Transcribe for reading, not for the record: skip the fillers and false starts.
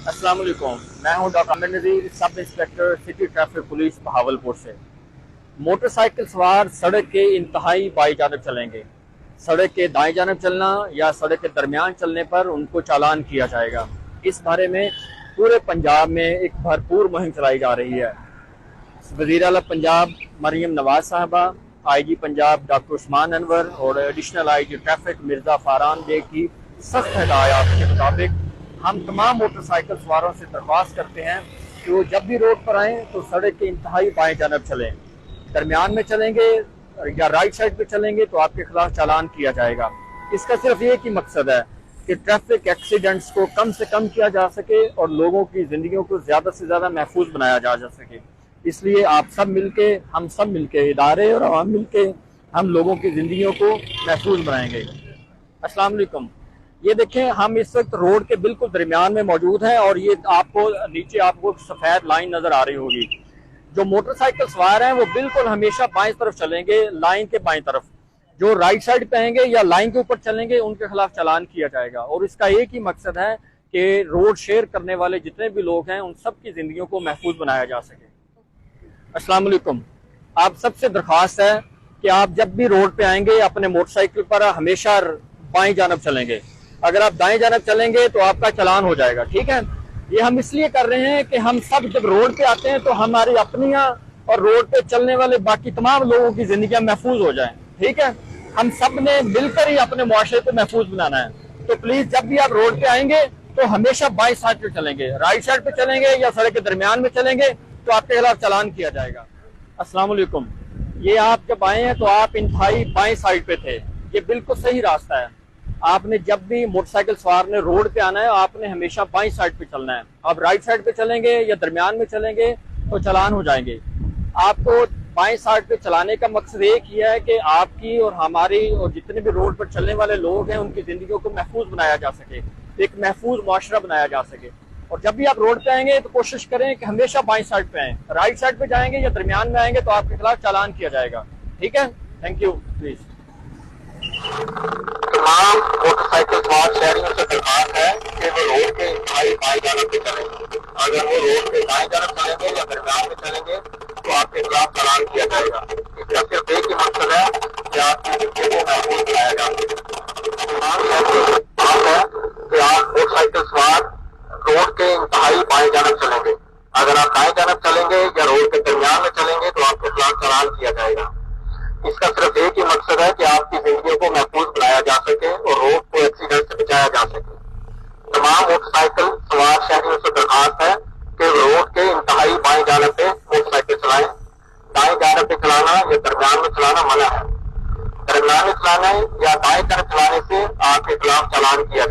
अस्सलाम वालेकुम। मैं हूं doctor Aamir Nazir, sub inspector city traffic police Bahawalpur से। मोटरसाइकिल सवार सड़क के इंतहाई बाई जानब चलेंगे। सड़क के दाएं जानब चलना या सड़क के दरमियान चलने पर उनको चालान किया जाएगा। इस बारे में पूरे पंजाब में एक भरपूर मुहिम चलाई जा रही है। वज़ीर आला पंजाब मरियम नवाज साहबा, IG पंजाब डॉक्टर उस्मान अनवर और additional IG traffic Mirza Faran बे की सख्त हिदायत के मुताबिक हम तमाम मोटरसाइकिल सवारों से दरख्वास्त करते हैं कि वो जब भी रोड पर आएँ तो सड़क के इंतहाई बाएं जानब चलें। दरमियान में चलेंगे या राइट साइड पे चलेंगे तो आपके खिलाफ चालान किया जाएगा। इसका सिर्फ एक ही मकसद है कि ट्रैफिक एक्सीडेंट्स को कम से कम किया जा सके और लोगों की जिंदगियों को ज्यादा से ज्यादा महफूज बनाया जा सके। इसलिए आप सब मिलके, हम सब मिलके, इदारे और आवाम मिलके हम लोगों की जिंदगियों को महफूज बनाएंगे। अस्सलाम वालेकुम। ये देखें, हम इस वक्त रोड के बिल्कुल दरमियान में मौजूद हैं और ये आपको नीचे आपको सफेद लाइन नजर आ रही होगी। जो मोटरसाइकिल सवार हैं वो बिल्कुल हमेशा बाएं तरफ चलेंगे, लाइन के बाएं तरफ। जो राइट साइड पे आएंगे या लाइन के ऊपर चलेंगे उनके खिलाफ चालान किया जाएगा। और इसका एक ही मकसद है कि रोड शेयर करने वाले जितने भी लोग हैं उन सब की जिंदगियों को महफूज बनाया जा सके। अस्सलाम वालेकुम। आप सबसे दरख्वास्त है कि आप जब भी रोड पे आएंगे अपने मोटरसाइकिल पर हमेशा बाएं जानब चलेंगे। अगर आप दाएं जानब चलेंगे तो आपका चालान हो जाएगा, ठीक है। ये हम इसलिए कर रहे हैं कि हम सब जब रोड पे आते हैं तो हमारी अपनियां और रोड पे चलने वाले बाकी तमाम लोगों की जिंदगियां महफूज हो जाएं, ठीक है। हम सब ने मिलकर ही अपने मुआशरे को महफूज बनाना है। तो प्लीज जब भी आप रोड पे आएंगे तो हमेशा बाईं साइड पे चलेंगे, राइट साइड पे चलेंगे या सड़क के दरमियान में चलेंगे तो आपके खिलाफ चालान किया जाएगा। अस्सलाम वालेकुम। ये आप जब आए हैं तो आप इंतहाई बाएं साइड पे थे, ये बिल्कुल सही रास्ता है। आपने जब भी मोटरसाइकिल सवार ने रोड पे आना है आपने हमेशा बाईं साइड पे चलना है। आप राइट साइड पे चलेंगे या दरमियान में चलेंगे तो चालान हो जाएंगे। आपको बाईं साइड पे चलाने का मकसद एक ही है कि आपकी और हमारी और जितने भी रोड पर चलने वाले लोग हैं उनकी जिंदगियों को महफूज बनाया जा सके, एक महफूज मुआशरा बनाया जा सके। और जब भी आप रोड पे आएंगे तो कोशिश करें कि हमेशा बाईं साइड पे आएं। राइट साइड पे जाएंगे या दरमियान में आएंगे तो आपके खिलाफ चालान किया जाएगा, ठीक है। Thank you. प्लीज तमाम मोटरसाइकिल सवार शहरियों से दरख्वास्त है कि वो रोड के इंतहाई बाएं जानब पे चलेंगे। अगर वो रोड के दाएं जानब चलेंगे या दरमियान में चलेंगे तो आपके खिलाफ चालान किया जाएगा। इसका सिर्फ एक ही मकसद है कि आपकी जिंदगी को महफूज बनाया जा सके। तमाम शहरियों से बात है कि आप मोटरसाइकिल सवार रोड के इंतहाई बाएं जानब चलेंगे। अगर आप दाएं जानब चलेंगे या रोड के दरमियान में चलेंगे तो आपके खिलाफ चालान किया जाएगा। इसका सिर्फ एक ही मकसद है कि आपकी जिंदगियों को महफूज बनाया जा सके और रोड को एक्सीडेंट से बचाया जा सके। तमाम मोटरसाइकिल सवार शहरियों से दरख्वास्त है कि रोड के इंतहाई बाएं जानब पे मोटरसाइकिल चलाएं। दाएं जानब पे चलाना या दरमियान में चलाना मना है। दरमियान में चलाने या दाएं तरफ चलाने से आपके खिलाफ चालान किया